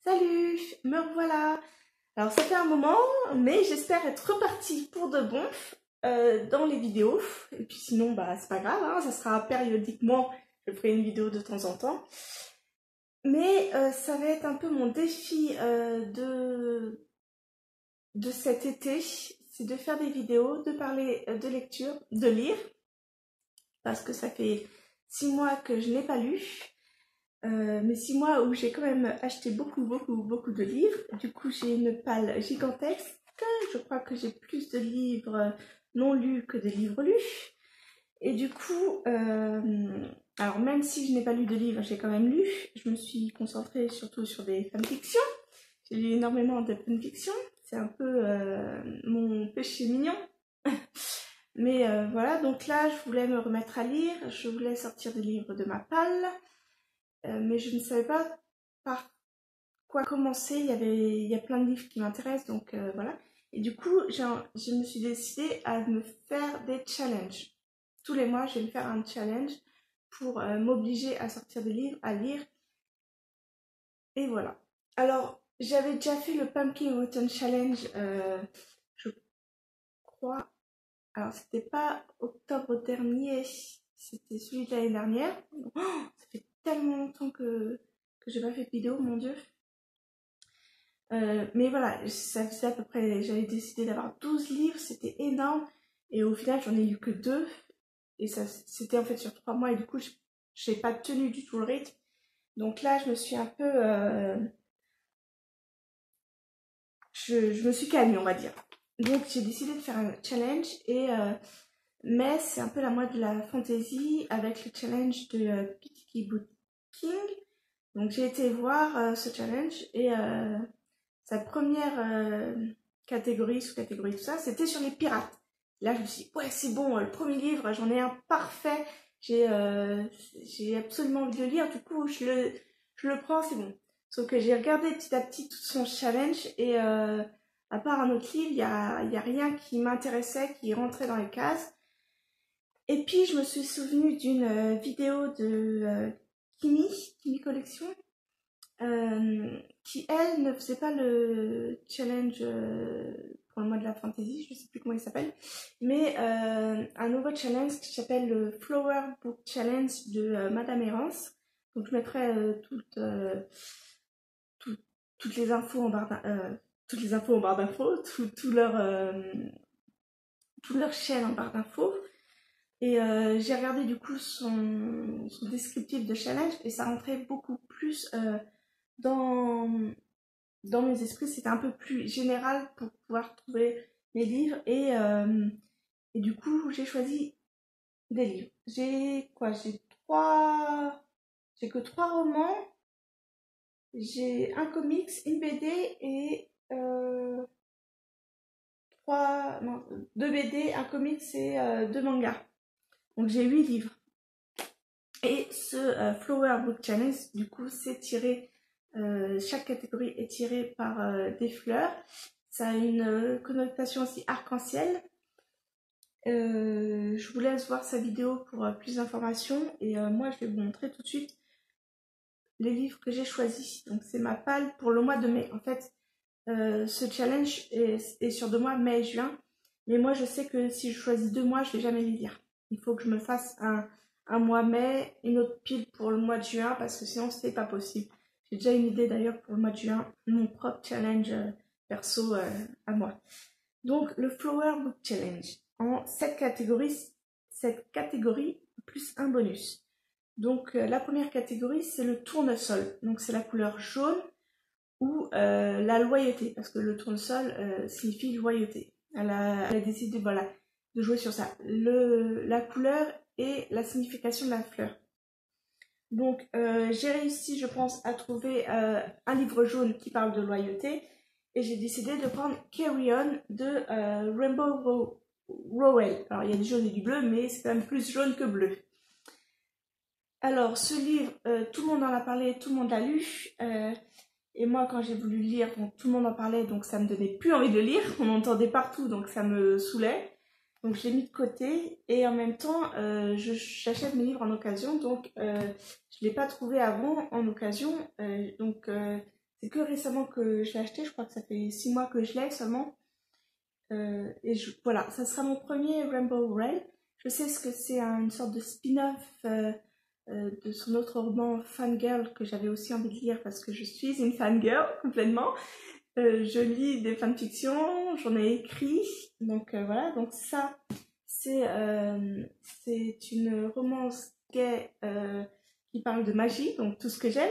Salut, me revoilà. Alors ça fait un moment, mais j'espère être repartie pour de bon dans les vidéos. Et puis sinon, bah c'est pas grave, hein, ça sera périodiquement, je ferai une vidéo de temps en temps. Mais ça va être un peu mon défi de cet été, c'est de faire des vidéos, de parler de lecture, de lire, parce que ça fait 6 mois que je n'ai pas lu. Mais 6 mois où j'ai quand même acheté beaucoup de livres. Du coup, j'ai une palle gigantesque. Je crois que j'ai plus de livres non lus que de livres lus. Et du coup, alors même si je n'ai pas lu de livres, j'ai quand même lu. Je me suis concentrée surtout sur des fanfictions. J'ai lu énormément de fanfictions. C'est un peu mon péché mignon. Mais voilà, donc là, je voulais me remettre à lire. Je voulais sortir des livres de ma palle. Mais je ne savais pas par quoi commencer. Il y a plein de livres qui m'intéressent, donc voilà. Et du coup, je me suis décidée à me faire des challenges. Tous les mois, je vais me faire un challenge pour m'obliger à sortir des livres, à lire. Et voilà. Alors, j'avais déjà fait le Pumpkin Autumn Challenge, je crois. Alors, c'était pas octobre dernier, c'était celui de l'année dernière. Oh, ça fait tellement longtemps que j'ai pas fait de vidéo, mon Dieu. Mais voilà, ça faisait à peu près, j'avais décidé d'avoir 12 livres, c'était énorme. Et au final, j'en ai eu que 2. Et ça, c'était en fait sur 3 mois. Et du coup, je n'ai pas tenu du tout le rythme. Donc là, je me suis un peu... je me suis calmée, on va dire. Donc j'ai décidé de faire un challenge. Mais c'est un peu la mode de la fantasy avec le challenge de P.T.K. Boot King. Donc j'ai été voir ce challenge et... sa première catégorie, sous-catégorie, tout ça, c'était sur les pirates. Là, je me suis dit, ouais, c'est bon, le premier livre, j'en ai un parfait, j'ai absolument envie de le lire, du coup, je le prends, c'est bon. Sauf que j'ai regardé petit à petit tout son challenge et à part un autre livre, il y a rien qui m'intéressait, qui rentrait dans les cases. Et puis, je me suis souvenue d'une vidéo de Kimi Collection, qui elle ne faisait pas le challenge pour le mois de la fantasy, je ne sais plus comment il s'appelle, mais un nouveau challenge qui s'appelle le Flower Book Challenge de Madame Errance. Donc je mettrai toutes les infos en barre d'infos, toute leur chaîne en barre d'infos. Et j'ai regardé du coup son descriptif de challenge et ça rentrait beaucoup plus dans mes esprits, c'était un peu plus général pour pouvoir trouver les livres. Et du coup, j'ai choisi des livres. J'ai que 3 romans. J'ai un comics, une BD et 2 BD, un comics et 2 mangas. Donc j'ai 8 livres. Et ce Flower Book Challenge, du coup, c'est tiré, chaque catégorie est tirée par des fleurs. Ça a une connotation aussi arc-en-ciel. Je vous laisse voir sa vidéo pour plus d'informations. Et moi, je vais vous montrer tout de suite les livres que j'ai choisis. Donc, c'est ma palle pour le mois de mai. En fait, ce challenge est sur 2 mois, mai et juin. Mais moi, je sais que si je choisis 2 mois, je ne vais jamais les lire. Il faut que je me fasse un mois mai, une autre pile pour le mois de juin, parce que sinon, c'est pas possible. J'ai déjà une idée d'ailleurs pour le mois de juin, mon propre challenge perso à moi. Donc, le Flower Book Challenge, en 7 catégories plus un bonus. Donc, la première catégorie, c'est le tournesol. Donc, c'est la couleur jaune ou la loyauté, parce que le tournesol signifie loyauté. Elle a décidé voilà, de jouer sur ça. La couleur et la signification de la fleur. Donc, j'ai réussi, je pense, à trouver un livre jaune qui parle de loyauté. Et j'ai décidé de prendre Carry On de Rainbow Rowell. Alors, il y a du jaune et du bleu, mais c'est quand même plus jaune que bleu. Alors, ce livre, tout le monde en a parlé, tout le monde l'a lu. Et moi, quand j'ai voulu le lire, bon, tout le monde en parlait, donc ça me donnait plus envie de le lire. On entendait partout, donc ça me saoulait. Donc, je l'ai mis de côté. Et en même temps, j'achète mes livres en occasion. Donc, je ne l'ai pas trouvé avant en occasion. Donc, C'est que récemment que je l'ai acheté, je crois que ça fait 6 mois que je l'ai seulement. Voilà, ça sera mon premier Rainbow Rowell. Je sais ce que c'est une sorte de spin-off de son autre roman Fangirl que j'avais aussi envie de lire parce que je suis une fangirl complètement. Je lis des fanfictions, j'en ai écrit, donc voilà, donc ça c'est une romance gay qui parle de magie, donc tout ce que j'aime.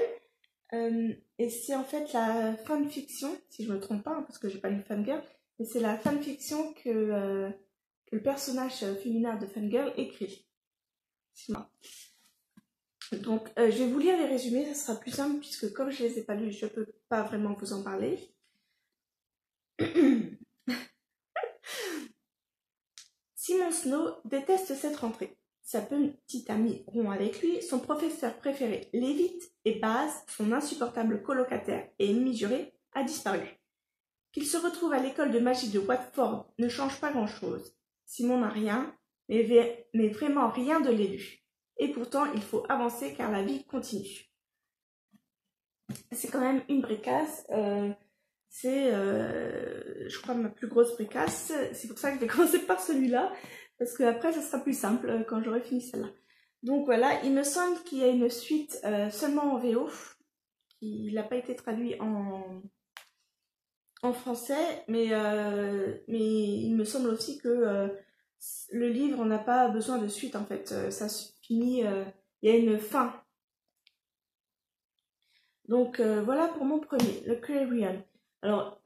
Et c'est en fait la fanfiction, si je me trompe pas, hein, parce que j'ai pas lu Fangirl, mais c'est la fanfiction que le personnage féminin de Fangirl écrit. Donc je vais vous lire les résumés, ça sera plus simple puisque comme je les ai pas lus, je peux pas vraiment vous en parler. Simon Snow déteste cette rentrée. Sa petite amie rompt avec lui, son professeur préféré l'évite et Baz, son insupportable colocataire et ennemi juré, a disparu. Qu'il se retrouve à l'école de magie de Watford ne change pas grand-chose. Simon n'a rien, mais vraiment rien de l'élu. Et pourtant, il faut avancer car la vie continue. C'est quand même une bricasse. C'est, je crois, ma plus grosse bricasse. C'est pour ça que je vais commencer par celui-là. Parce que après, ça sera plus simple quand j'aurai fini celle-là. Donc voilà, il me semble qu'il y a une suite seulement en VO. Il n'a pas été traduit en français. Mais il me semble aussi que le livre n'a pas besoin de suite en fait. Ça se finit, il y a une fin. Donc voilà pour mon premier, le Clarion. Alors,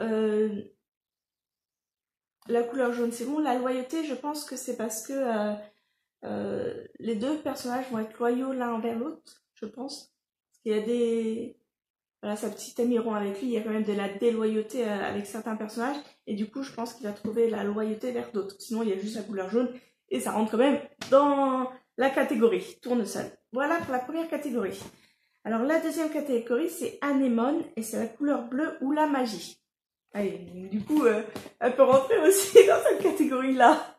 la couleur jaune c'est bon, la loyauté je pense que c'est parce que les deux personnages vont être loyaux l'un envers l'autre, je pense. Parce qu'il y a des... Voilà, sa petite amie rompt avec lui, il y a quand même de la déloyauté avec certains personnages, et du coup je pense qu'il a trouvé la loyauté vers d'autres. Sinon il y a juste la couleur jaune, et ça rentre quand même dans la catégorie tournesol. Voilà pour la première catégorie. Alors la deuxième catégorie c'est anémone et c'est la couleur bleue ou la magie. Allez, du coup elle peut rentrer aussi dans cette catégorie là.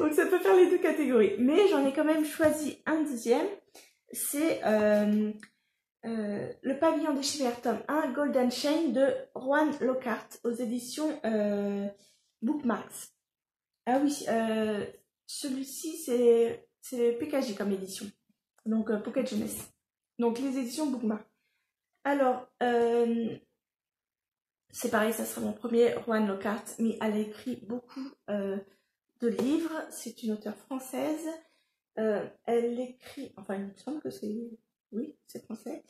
Donc ça peut faire les deux catégories. Mais j'en ai quand même choisi un deuxième. C'est Le Pavillon de Chimère tome 1 Golden Chain de Rowan Lockhart aux éditions Bookmarks. Ah oui, celui-ci c'est PKJ comme édition. Donc Pocket Jeunesse. Donc les éditions Bookmark. Alors, c'est pareil, ça sera mon premier, Rowan Lockhart, mais elle a écrit beaucoup de livres. C'est une auteure française. Elle écrit, enfin il me semble que c'est, oui, c'est français.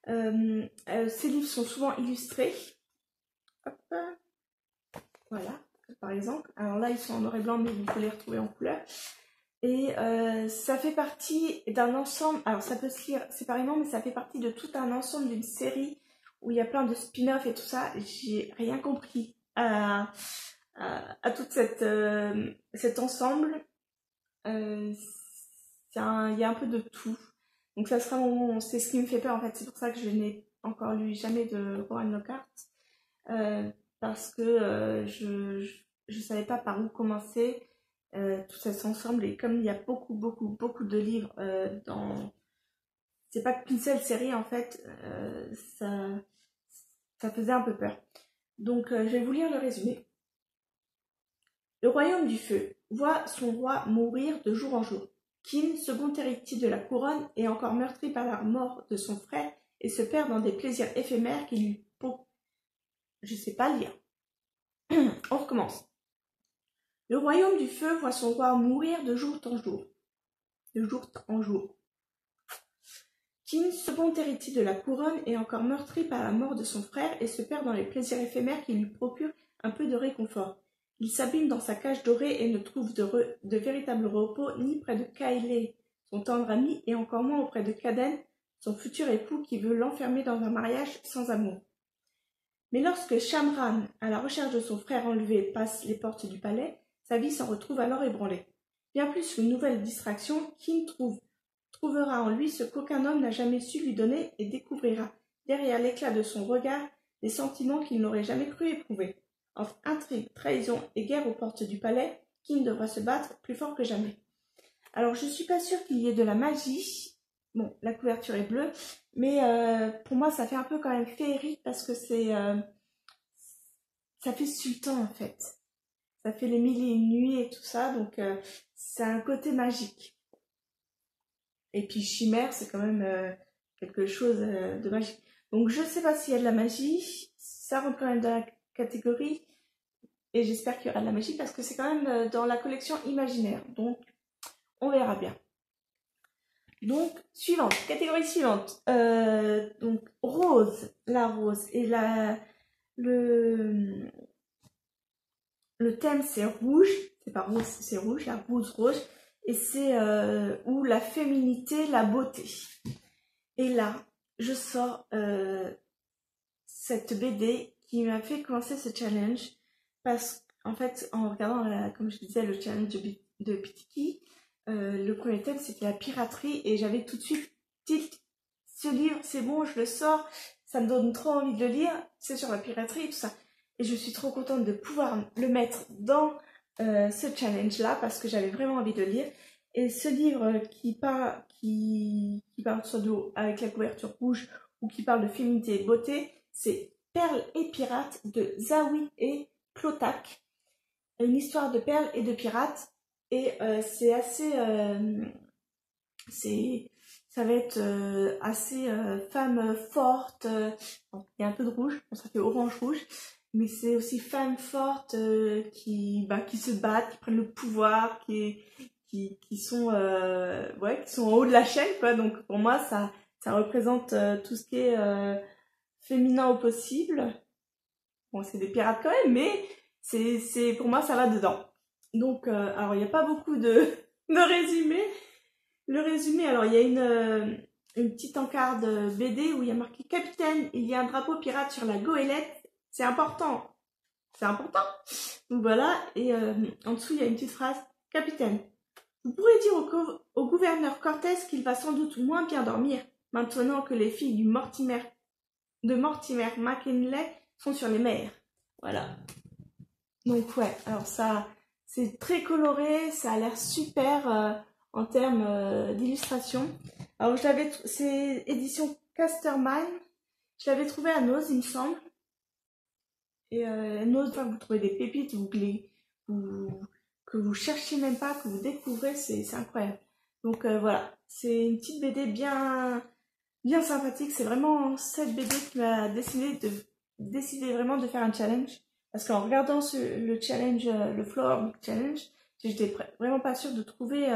Ses livres sont souvent illustrés. Hop, voilà, par exemple. Alors là, ils sont en noir et blanc, mais vous pouvez les retrouver en couleur. Et ça fait partie d'un ensemble, alors ça peut se lire séparément, mais ça fait partie de tout un ensemble d'une série où il y a plein de spin-off et tout ça. J'ai rien compris à tout cet ensemble. Il y a un peu de tout. Donc ça sera c'est ce qui me fait peur en fait. C'est pour ça que je n'ai encore lu jamais de Rowan Lockhart. Parce que je savais pas par où commencer. Tout ça s'ensemble et comme il y a beaucoup de livres c'est pas qu'une seule série en fait, ça faisait un peu peur. Donc je vais vous lire le résumé. Le royaume du feu voit son roi mourir de jour en jour. Kin, second héritier de la couronne, est encore meurtri par la mort de son frère et se perd dans des plaisirs éphémères qui lui je sais pas lire. On recommence. Le royaume du feu voit son roi mourir de jour en jour. De jour en jour. Kin, second héritier de la couronne, est encore meurtri par la mort de son frère et se perd dans les plaisirs éphémères qui lui procurent un peu de réconfort. Il s'abîme dans sa cage dorée et ne trouve de véritable repos ni près de Kaelé, son tendre ami, et encore moins auprès de Kaden, son futur époux qui veut l'enfermer dans un mariage sans amour. Mais lorsque Shamran, à la recherche de son frère enlevé, passe les portes du palais, sa vie s'en retrouve alors ébranlée. Bien plus qu'une nouvelle distraction, Kin trouvera en lui ce qu'aucun homme n'a jamais su lui donner et découvrira, derrière l'éclat de son regard, des sentiments qu'il n'aurait jamais cru éprouver. Entre intrigue, trahison et guerre aux portes du palais, Kin devra se battre plus fort que jamais. Alors je suis pas sûre qu'il y ait de la magie, bon, la couverture est bleue, mais pour moi ça fait un peu quand même féerique parce que ça fait sultan en fait. Ça fait les mille et une nuits et tout ça, donc c'est un côté magique. Et puis chimère, c'est quand même quelque chose de magique. Donc je sais pas s'il y a de la magie, ça rentre quand même dans la catégorie, et j'espère qu'il y aura de la magie parce que c'est quand même dans la collection imaginaire, donc on verra bien. Donc suivante, catégorie suivante, donc rose, la rose, et le, le thème c'est rouge, c'est pas rose, c'est rouge, la rouge, et c'est où la féminité, la beauté. Et là, je sors cette BD qui m'a fait commencer ce challenge parce qu'en fait, en regardant, comme je disais, le challenge de Pitiki, le premier thème c'était la piraterie et j'avais tout de suite dit ce livre, c'est bon, je le sors, ça me donne trop envie de le lire, c'est sur la piraterie et tout ça. Et je suis trop contente de pouvoir le mettre dans ce challenge-là parce que j'avais vraiment envie de le lire. Et ce livre qui parle soit avec la couverture rouge ou qui parle de féminité et de beauté, c'est Perles et pirates de Zawi et Plotak. Une histoire de perles et de pirates. Et c'est assez... ça va être assez femme forte. Bon, il y a un peu de rouge, bon, ça fait orange-rouge. Mais c'est aussi femmes fortes qui se battent, qui prennent le pouvoir, qui sont en haut de la chaîne, quoi. Donc pour moi ça représente tout ce qui est féminin au possible. Bon, c'est des pirates quand même, mais c'est pour moi ça va dedans. Donc alors il n'y a pas beaucoup de résumé. Le résumé, alors il y a une petite encarde BD où il y a marqué Capitaine, il y a un drapeau pirate sur la goélette, c'est important. C'est important. Donc voilà, et en dessous il y a une petite phrase Capitaine. Vous pourrez dire au gouverneur Cortés qu'il va sans doute moins bien dormir, maintenant que les filles de Mortimer McKinley sont sur les mers. Voilà. Donc ouais, alors ça, c'est très coloré, ça a l'air super en termes d'illustration. Alors c'est édition Casterman, je l'avais trouvé à Noz, il me semble. Et Noz, vous trouvez des pépites, que vous cherchez même pas, que vous découvrez, c'est incroyable. Donc voilà, c'est une petite BD bien sympathique. C'est vraiment cette BD qui m'a décidé vraiment de faire un challenge. Parce qu'en regardant le challenge, le Flower Book Challenge, j'étais vraiment pas sûre de trouver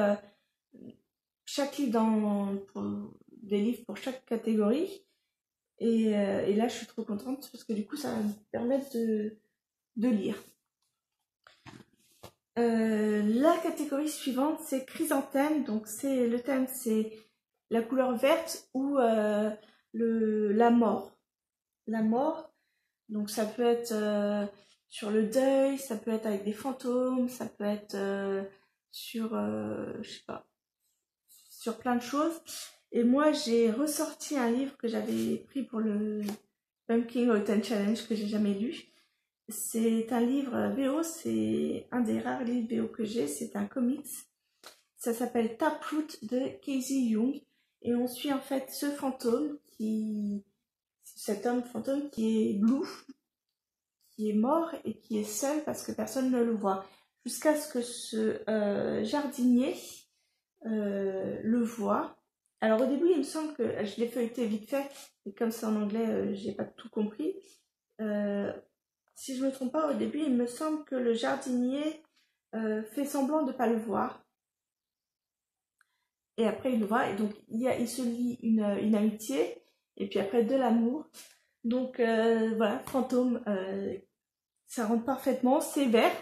chaque livre des livres pour chaque catégorie. Et là, je suis trop contente parce que du coup, ça va me permettre de lire. La catégorie suivante, c'est chrysanthème. Donc, le thème, c'est la couleur verte ou la mort. La mort. Donc, ça peut être sur le deuil, ça peut être avec des fantômes, ça peut être sur, je sais pas, sur plein de choses. Et moi, j'ai ressorti un livre que j'avais pris pour le Pumpkin Autumn Challenge que j'ai jamais lu. C'est un livre VO, c'est un des rares livres VO que j'ai, c'est un comics. Ça s'appelle Taproot de Casey Young. Et on suit en fait cet homme fantôme qui est blue, qui est mort et qui est seul parce que personne ne le voit. Jusqu'à ce que ce jardinier le voit. Alors au début, il me semble que je l'ai feuilleté vite fait, et comme c'est en anglais, j'ai pas tout compris. Si je me trompe pas, au début, il me semble que le jardinier fait semblant de ne pas le voir. Et après, il le voit, et donc il se lie une amitié, et puis après de l'amour. Donc voilà, fantôme, ça rentre parfaitement, c'est vert.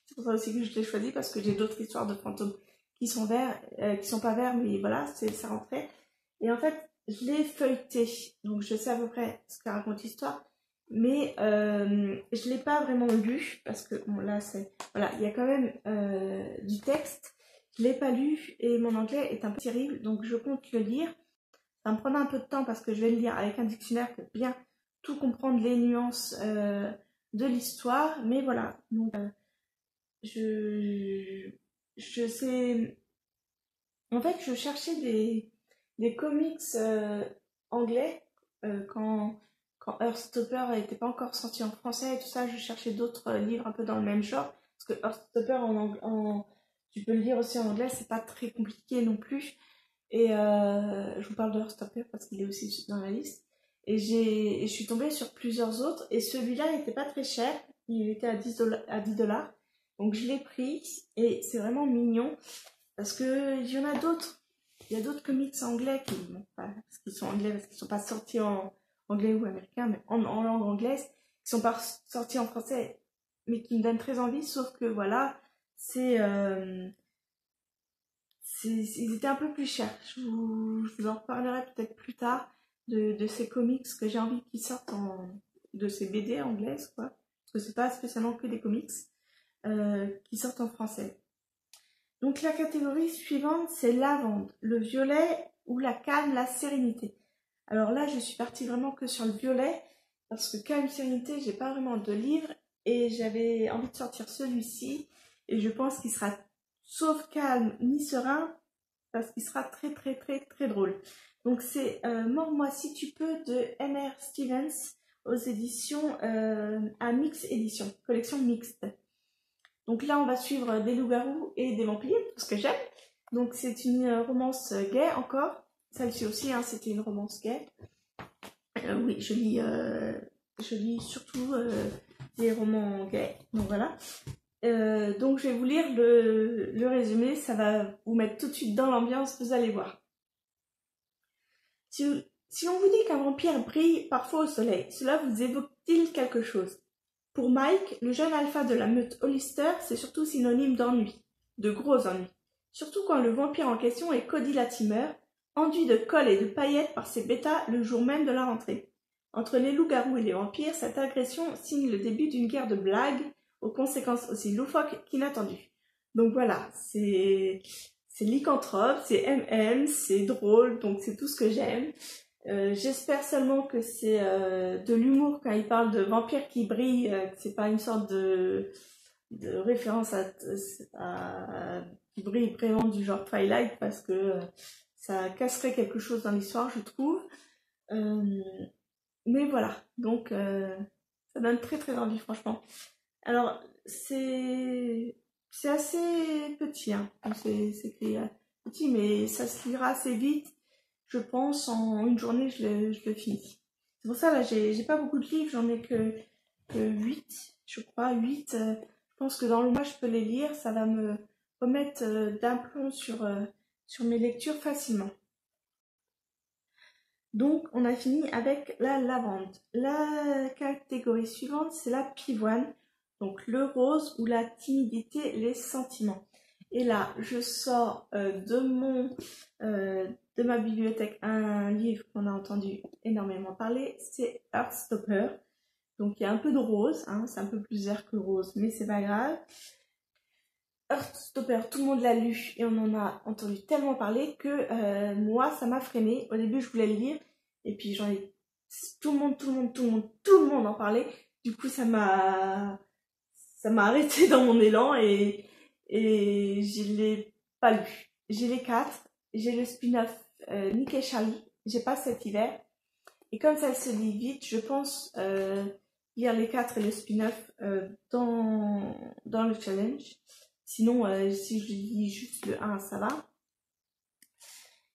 C'est pour ça aussi que je l'ai choisi, parce que j'ai d'autres histoires de fantômes qui sont verts, qui sont pas verts, mais voilà, ça rentrait. Et en fait, je l'ai feuilleté, donc je sais à peu près ce que raconte l'histoire, mais je l'ai pas vraiment lu, parce que bon là voilà, il y a quand même du texte. Je l'ai pas lu et mon anglais est un peu terrible, donc je compte le lire. Ça me prendra un peu de temps parce que je vais le lire avec un dictionnaire pour bien tout comprendre, les nuances de l'histoire, mais voilà, donc je sais. En fait, je cherchais des comics anglais quand Heartstopper n'était pas encore sorti en français et tout ça. Je cherchais d'autres livres un peu dans le même genre. Parce que Heartstopper, tu peux le lire aussi en anglais, c'est pas très compliqué non plus. Et je vous parle de Heartstopper parce qu'il est aussi dans la liste. Et je suis tombée sur plusieurs autres. Et celui-là n'était pas très cher. Il était à 10 $. Donc je l'ai pris. Et c'est vraiment mignon. Parce qu'il y en a d'autres. Il y a d'autres comics anglais qui, bon, pas parce qu'ils sont anglais, parce qu'ils ne sont pas sortis en anglais ou américain, mais en langue anglaise, qui ne sont pas sortis en français, mais qui me donnent très envie. Sauf que voilà, ils étaient un peu plus chers. Je vous en reparlerai peut-être plus tard de ces comics que j'ai envie qu'ils sortent de ces BD anglaises, quoi. Parce que c'est pas spécialement que des comics qui sortent en français. Donc la catégorie suivante, c'est lavande, le violet ou la calme, la sérénité. Alors là, je suis partie vraiment que sur le violet, parce que calme, sérénité, j'ai pas vraiment de livre, et j'avais envie de sortir celui-ci, et je pense qu'il sera sauf calme ni serein, parce qu'il sera très très très très drôle. Donc c'est Mors-moi si tu peux de M.R. Stevens aux éditions à Mix Édition, collection mixte. Donc là on va suivre des loups-garous et des vampires, tout ce que j'aime. Donc c'est une romance gay encore. Celle-ci aussi, hein, c'était une romance gay. Oui, je lis surtout des romans gays. Donc voilà. Donc je vais vous lire le résumé, ça va vous mettre tout de suite dans l'ambiance, vous allez voir. Si on vous dit qu'un vampire brille parfois au soleil, cela vous évoque-t-il quelque chose? Pour Mike, le jeune alpha de la meute Hollister, c'est surtout synonyme d'ennui, de gros ennuis. Surtout quand le vampire en question est Cody Latimer, enduit de colle et de paillettes par ses bêtas le jour même de la rentrée. Entre les loups-garous et les vampires, cette agression signe le début d'une guerre de blagues, aux conséquences aussi loufoques qu'inattendues. Donc voilà, c'est lycanthrope, c'est MM, c'est drôle, donc c'est tout ce que j'aime. J'espère seulement que c'est de l'humour quand il parle de vampires qui brillent, que c'est pas une sorte de référence qui brille vraiment du genre Twilight, parce que ça casserait quelque chose dans l'histoire, je trouve. Mais voilà, donc ça donne très très envie, franchement. Alors, c'est assez petit, hein. C'est écrit petit, mais ça se lira assez vite. Je pense en une journée, je le finis. C'est pour ça, là, j'ai pas beaucoup de livres, j'en ai que 8, je crois, 8. Je pense que dans le mois, je peux les lire, ça va me remettre d'aplomb sur mes lectures facilement. Donc, on a fini avec la lavande. La catégorie suivante, c'est la pivoine. Donc, le rose ou la timidité, les sentiments. Et là, je sors de ma bibliothèque un livre qu'on a entendu énormément parler, c'est Heartstopper. Donc, il y a un peu de rose, hein, c'est un peu plus vert que rose, mais c'est pas grave. Heartstopper, tout le monde l'a lu et on en a entendu tellement parler que moi, ça m'a freiné. Au début, je voulais le lire et puis tout le monde en parlait. Du coup, ça m'a arrêté dans mon élan et je l'ai pas lu. J'ai les 4, j'ai le spin-off Nick et Charlie, j'ai pas cet hiver. Et comme ça se lit vite, je pense lire les 4 et le spin-off dans le challenge. Sinon, si je lis juste le 1, ça va.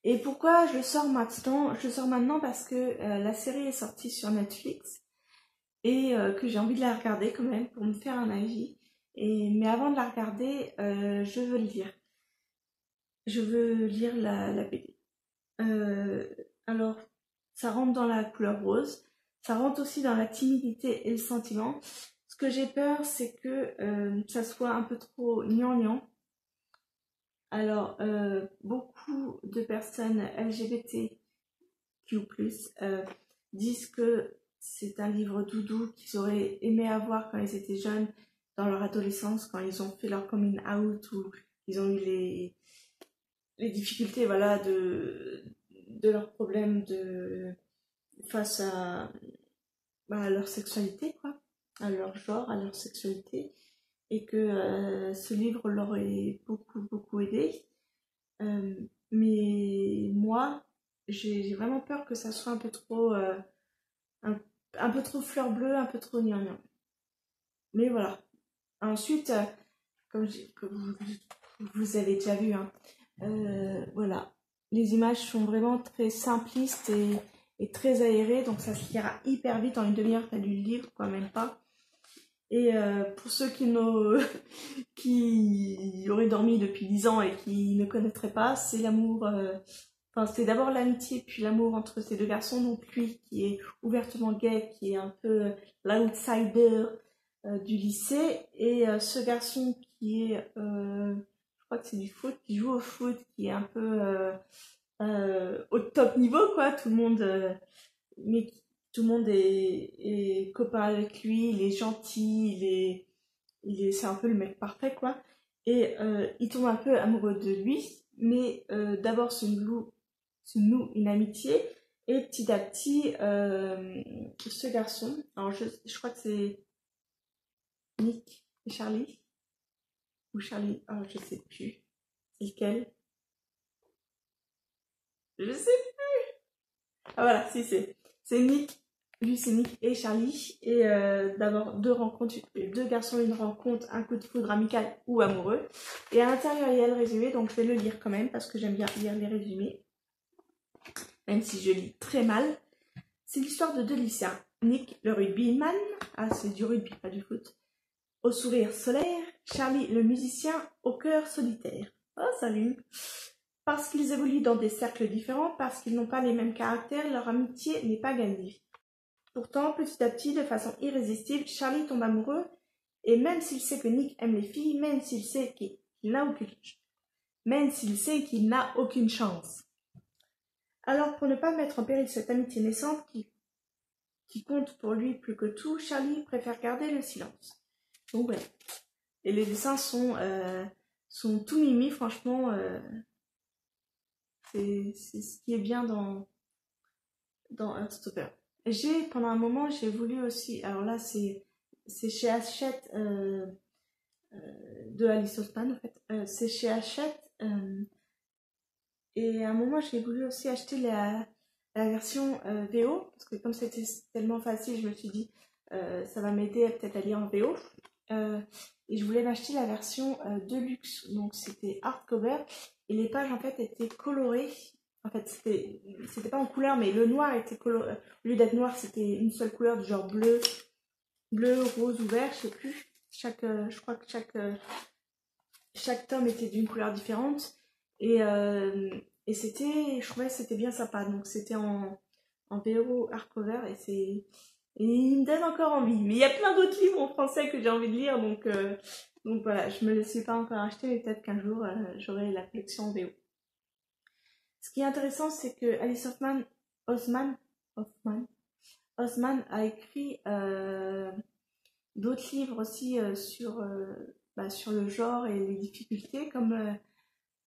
Et pourquoi je sors maintenant? Je sors maintenant parce que la série est sortie sur Netflix et que j'ai envie de la regarder quand même pour me faire un avis. Mais avant de la regarder, je veux le lire. Je veux lire la BD. Alors, ça rentre dans la couleur rose. Ça rentre aussi dans la timidité et le sentiment. Ce que j'ai peur, c'est que ça soit un peu trop gnangnan. Alors, beaucoup de personnes LGBTQ+, disent que c'est un livre doudou qu'ils auraient aimé avoir quand ils étaient jeunes, dans leur adolescence, quand ils ont fait leur coming out ou ils ont eu les difficultés, voilà, de leurs problèmes face à leur sexualité, quoi, à leur genre, à leur sexualité, et que ce livre leur ait beaucoup aidé. Mais moi, j'ai vraiment peur que ça soit un peu trop, un peu trop fleur bleue, un peu trop gnangnan. Mais voilà. Ensuite, comme vous avez déjà vu, hein, voilà. Les images sont vraiment très simplistes et très aérées, donc ça se lira hyper vite. En une demi-heure, t'as lu le livre, quoi, même pas. Et pour ceux qui auraient dormi depuis 10 ans et qui ne connaîtraient pas, c'est l'amour... Enfin, c'est d'abord l'amitié puis l'amour entre ces deux garçons. Donc lui qui est ouvertement gay, qui est un peu l'outsider du lycée, et ce garçon qui est, je crois que c'est du foot, qui joue au foot, qui est un peu au top niveau, quoi. Tout le monde, mais tout le monde est copain avec lui, il est gentil, c'est un peu le mec parfait, quoi. Et il tombe un peu amoureux de lui, mais d'abord se noue une amitié, et petit à petit, ce garçon, alors je crois que c'est Nick et Charlie, ou Charlie, oh, je sais plus, c'est lequel? Je sais plus. Ah voilà, si c'est Nick, lui c'est Nick et Charlie, et d'abord deux garçons, une rencontre, un coup de foudre amical ou amoureux, et à l'intérieur il y a le résumé, donc je vais le lire quand même parce que j'aime bien lire les résumés, même si je lis très mal. C'est l'histoire de deux lycéens, Nick le rugbyman, ah c'est du rugby pas du foot, au sourire solaire, Charlie le musicien au cœur solitaire. Oh salut. Parce qu'ils évoluent dans des cercles différents, parce qu'ils n'ont pas les mêmes caractères, leur amitié n'est pas gagnée. Pourtant, petit à petit, de façon irrésistible, Charlie tombe amoureux, et même s'il sait que Nick aime les filles, même s'il sait qu'il n'a aucune chance. Alors, pour ne pas mettre en péril cette amitié naissante qui compte pour lui plus que tout, Charlie préfère garder le silence. Donc voilà. Et les dessins sont tout mimi, franchement. C'est ce qui est bien dans Heartstopper. Pendant un moment, j'ai voulu aussi, alors là c'est chez Hachette de Alice Oseman en fait, c'est chez Hachette, et à un moment j'ai voulu aussi acheter la version VO, parce que comme c'était tellement facile, je me suis dit ça va m'aider peut-être à lire en VO, et je voulais m'acheter la version Deluxe, donc c'était hardcover, et les pages en fait étaient colorées. En fait, c'était pas en couleur, mais le noir était coloré. Au lieu d'être noir, c'était une seule couleur, du genre bleu, rose ou vert, je sais plus. Je crois que chaque tome était d'une couleur différente. Et je trouvais que c'était bien sympa. Donc c'était en VO hardcover, et il me donne encore envie. Mais il y a plein d'autres livres en français que j'ai envie de lire, donc voilà, je me le suis pas encore acheté, mais peut-être qu'un jour j'aurai la collection en VO. Ce qui est intéressant, c'est que Alice Oseman a écrit d'autres livres aussi sur le genre et les difficultés, comme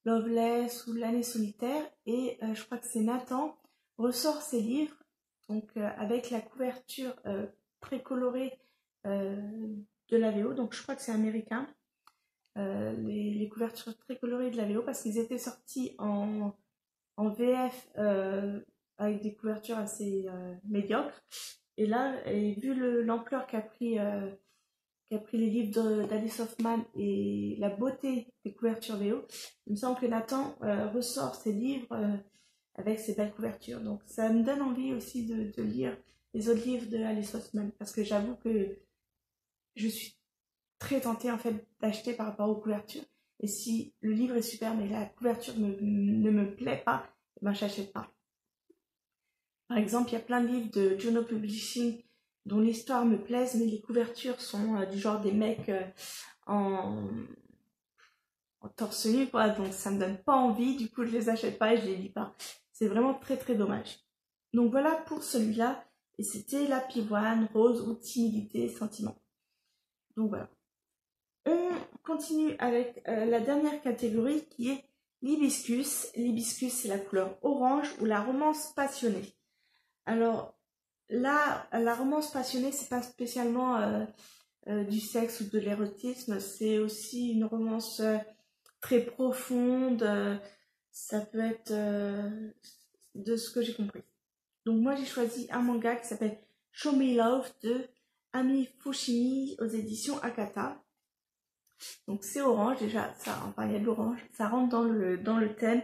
Loveless ou L'année solitaire, et je crois que c'est Nathan ressort ses livres, donc avec la couverture très colorée de la VO, donc je crois que c'est américain, les couvertures très colorées de la VO, parce qu'ils étaient sortis en VF avec des couvertures assez médiocres. Et là, vu l'ampleur qu'a pris les livres d'Alice Oseman et la beauté des couvertures VO, il me semble que Nathan ressort ses livres avec ses belles couvertures. Donc ça me donne envie aussi de lire les autres livres de Alice Oseman, parce que j'avoue que je suis très tentée en fait d'acheter par rapport aux couvertures. Et si le livre est super mais la couverture ne me plaît pas, ben j'achète pas. Par exemple, il y a plein de livres de Juno Publishing dont l'histoire me plaise, mais les couvertures sont du genre des mecs en torse nu, quoi, donc ça me donne pas envie, du coup je les achète pas et je les lis pas. C'est vraiment très très dommage. Donc voilà pour celui-là, et c'était la pivoine, rose ou timidité, sentiment. Donc voilà. On continue avec la dernière catégorie qui est l'hibiscus. L'hibiscus, c'est la couleur orange ou la romance passionnée. Alors là, la romance passionnée, c'est pas spécialement du sexe ou de l'érotisme, c'est aussi une romance très profonde. Ça peut être de ce que j'ai compris. Donc moi j'ai choisi un manga qui s'appelle Show Me Love de Ami Fushimi aux éditions Akata. Donc c'est orange déjà, ça, enfin il y a de l'orange, ça rentre dans le thème.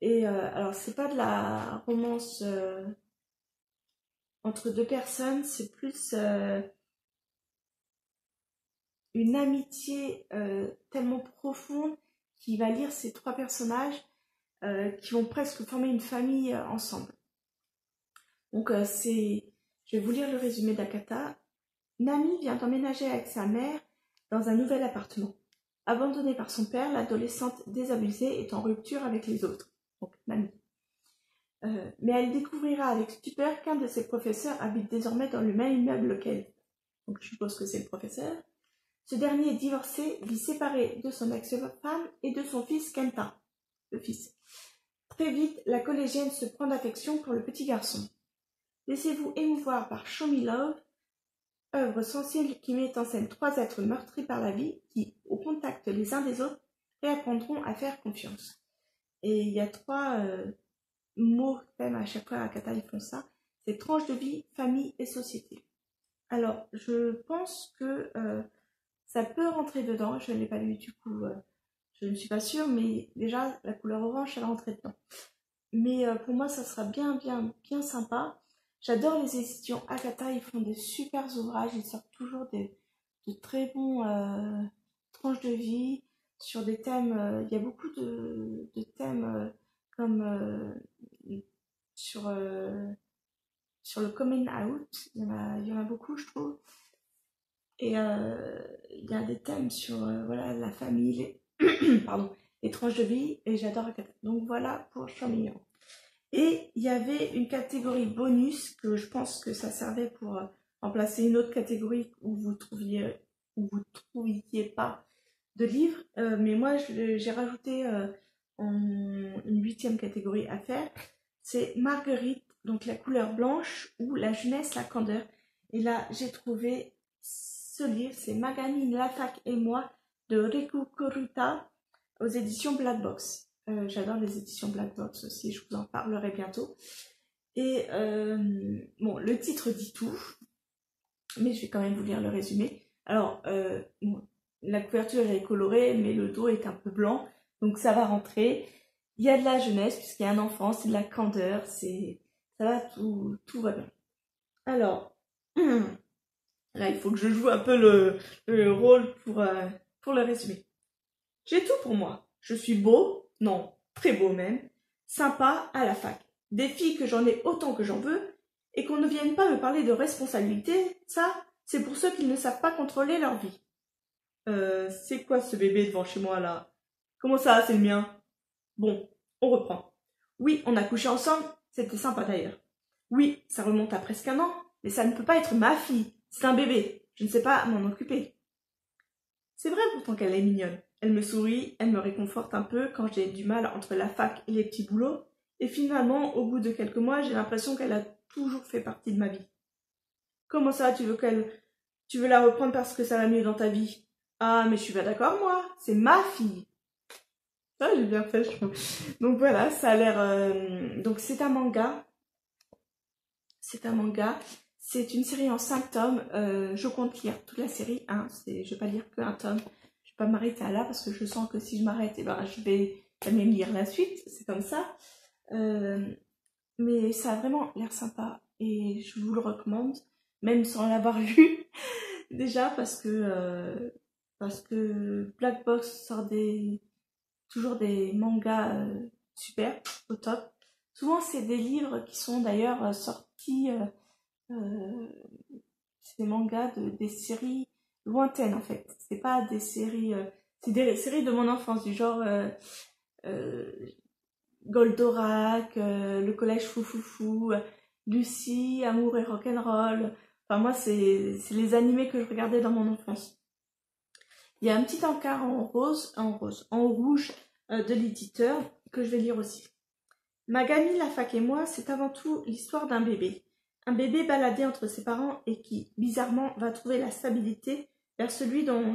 Et alors c'est pas de la romance entre deux personnes, c'est plus une amitié tellement profonde qui va lire ces trois personnages qui vont presque former une famille ensemble. Donc je vais vous lire le résumé d'Akata. Nami vient d'emménager avec sa mère dans un nouvel appartement. Abandonnée par son père, l'adolescente désabusée est en rupture avec les autres. Donc Nami. Mais elle découvrira avec stupeur qu'un de ses professeurs habite désormais dans le même immeuble qu'elle. Donc je suppose que c'est le professeur. Ce dernier est divorcé, vit séparé de son ex-femme et de son fils Kenta, le fils. Très vite, la collégienne se prend d'affection pour le petit garçon. Laissez-vous émouvoir par Show Me Love, œuvre sensible qui met en scène trois êtres meurtris par la vie qui, au contact les uns des autres, réapprendront à faire confiance. Et il y a trois mots thèmes à chaque fois à Akata, ils font ça. C'est tranche de vie, famille et société. Alors, je pense que ça peut rentrer dedans. Je ne l'ai pas lu du coup, je ne suis pas sûre, mais déjà, la couleur orange, elle rentrait dedans. Mais pour moi, ça sera bien sympa. J'adore les éditions Akata, ils font des super ouvrages, ils sortent toujours de très bons tranches de vie sur des thèmes. Il y a beaucoup de thèmes comme sur le coming out, il y en a beaucoup, je trouve. Et il y a des thèmes sur voilà, la famille, les tranches de vie, et j'adore Akata. Donc voilà pour Show Me Love. Et il y avait une catégorie bonus que je pense que ça servait pour remplacer une autre catégorie où vous trouviez pas de livres. Mais moi, j'ai rajouté une 8e catégorie à faire. C'est Marguerite, donc la couleur blanche ou la jeunesse, la candeur. Et là, j'ai trouvé ce livre, c'est Magami, Latak et moi de Riku Kuruta aux éditions Black Box. J'adore les éditions Black Box aussi, je vous en parlerai bientôt. Et bon, le titre dit tout, mais je vais quand même vous lire le résumé. Alors, bon, la couverture est colorée, mais le dos est un peu blanc, donc ça va rentrer. Il y a de la jeunesse, puisqu'il y a un enfant, c'est de la candeur, ça va, tout va bien. Alors, là, il faut que je joue un peu le rôle pour le résumé. J'ai tout pour moi. Je suis beau. Non, très beau même, sympa à la fac. Des filles que j'en ai autant que j'en veux, et qu'on ne vienne pas me parler de responsabilité, ça, c'est pour ceux qui ne savent pas contrôler leur vie. C'est quoi ce bébé devant chez moi là? Comment ça, c'est le mien? Bon, on reprend. Oui, on a couché ensemble, c'était sympa d'ailleurs. Oui, ça remonte à presque un an, mais ça ne peut pas être ma fille, c'est un bébé, je ne sais pas m'en occuper. C'est vrai pourtant qu'elle est mignonne. Elle me sourit, elle me réconforte un peu quand j'ai du mal entre la fac et les petits boulots. Et finalement, au bout de quelques mois, j'ai l'impression qu'elle a toujours fait partie de ma vie. Comment ça, tu veux la reprendre parce que ça va mieux dans ta vie? Ah, mais je suis pas d'accord, moi. C'est ma fille. Ça, j'ai bien fait, je trouve. Donc voilà, ça a l'air... Donc c'est un manga. C'est une série en 5 tomes. Je compte lire toute la série. Hein. Je vais pas lire qu'un tome. Je vais pas m'arrêter à là parce que je sens que si je m'arrête, je vais même lire la suite. C'est comme ça. Mais ça a vraiment l'air sympa et je vous le recommande, même sans l'avoir lu déjà parce que Black Box sort toujours des mangas super au top. Souvent c'est des livres qui sont d'ailleurs sortis. C'est des mangas des séries lointaines en fait. C'est pas des séries, c'est des séries de mon enfance du genre Goldorak, le collège Foufoufou, Lucie, Amour et Rock'n'Roll. Enfin moi c'est les animés que je regardais dans mon enfance. Il y a un petit encart en rouge de l'éditeur que je vais lire aussi. Magami, la fac et moi, c'est avant tout l'histoire d'un bébé. Un bébé baladé entre ses parents et qui, bizarrement, va trouver la stabilité vers celui dont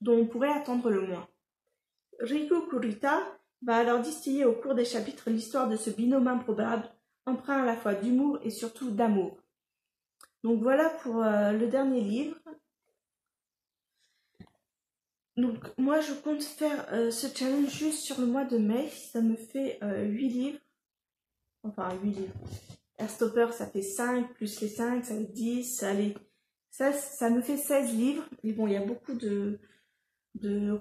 on pourrait attendre le moins. Riku Kurita va alors distiller au cours des chapitres l'histoire de ce binôme improbable, empreint à la fois d'humour et surtout d'amour. Donc voilà pour le dernier livre. Donc moi je compte faire ce challenge juste sur le mois de mai. Ça me fait 8 livres. Enfin 8 livres. Airstopper ça fait 5, plus les 5, ça fait 10. Allez, ça me fait 16 livres. Mais bon, il y a beaucoup de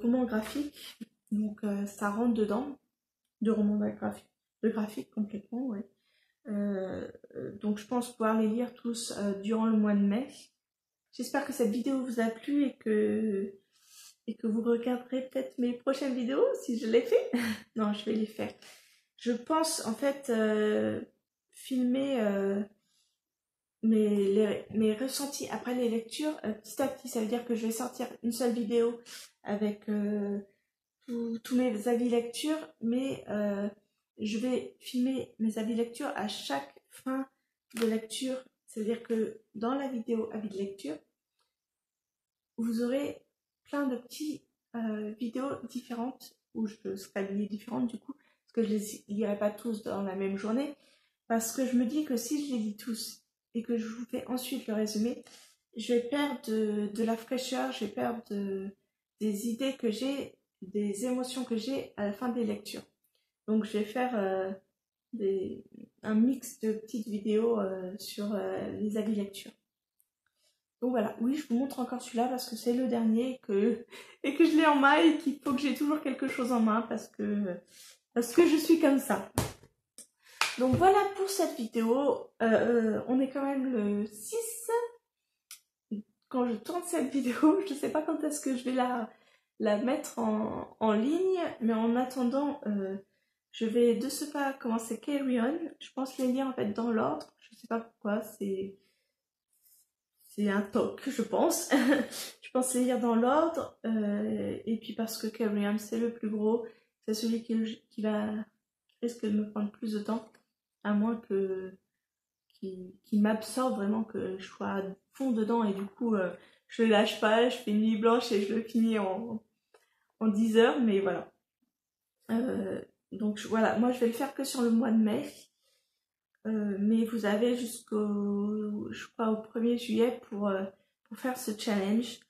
romans graphiques. Donc ça rentre dedans. De romans graphiques complètement, ouais. Donc je pense pouvoir les lire tous durant le mois de mai. J'espère que cette vidéo vous a plu et que vous regarderez peut-être mes prochaines vidéos si je les fais. Non, je vais les faire. Je pense en fait filmer mes ressentis après les lectures petit à petit. Ça veut dire que je vais sortir une seule vidéo avec tous mes avis lecture, mais je vais filmer mes avis lecture à chaque fin de lecture. C'est-à-dire que dans la vidéo avis de lecture, vous aurez plein de petites vidéos différentes où je serai habillée différente du coup, parce que je les lirai pas tous dans la même journée, parce que je me dis que si je les lis tous et que je vous fais ensuite le résumé, je vais perdre de la fraîcheur, je vais perdre des idées que j'ai, des émotions que j'ai à la fin des lectures. Donc je vais faire un mix de petites vidéos sur les avis lecture. Donc voilà, oui, je vous montre encore celui-là parce que c'est le dernier et que je l'ai en main et qu'il faut que j'ai toujours quelque chose en main parce que je suis comme ça. Donc voilà pour cette vidéo. On est quand même le 6 quand je tourne cette vidéo. Je ne sais pas quand est-ce que je vais la mettre en ligne, mais en attendant, je vais de ce pas commencer Carry On. Je pense les lire en fait dans l'ordre. Je ne sais pas pourquoi, c'est un toc, je pense. Je pense les lire dans l'ordre. Et puis parce que Carry On, c'est le plus gros. C'est celui qui risque de me prendre plus de temps. À moins qu'il m'absorbe vraiment, que je sois à fond dedans. Et du coup, je le lâche pas. Je fais une nuit blanche et je le finis en 10 heures. Mais voilà. Donc voilà, moi je vais le faire que sur le mois de mai. Mais vous avez jusqu'au, je crois, au 1er juillet pour faire ce challenge.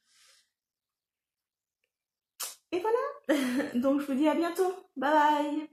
Et voilà. Donc je vous dis à bientôt. Bye bye.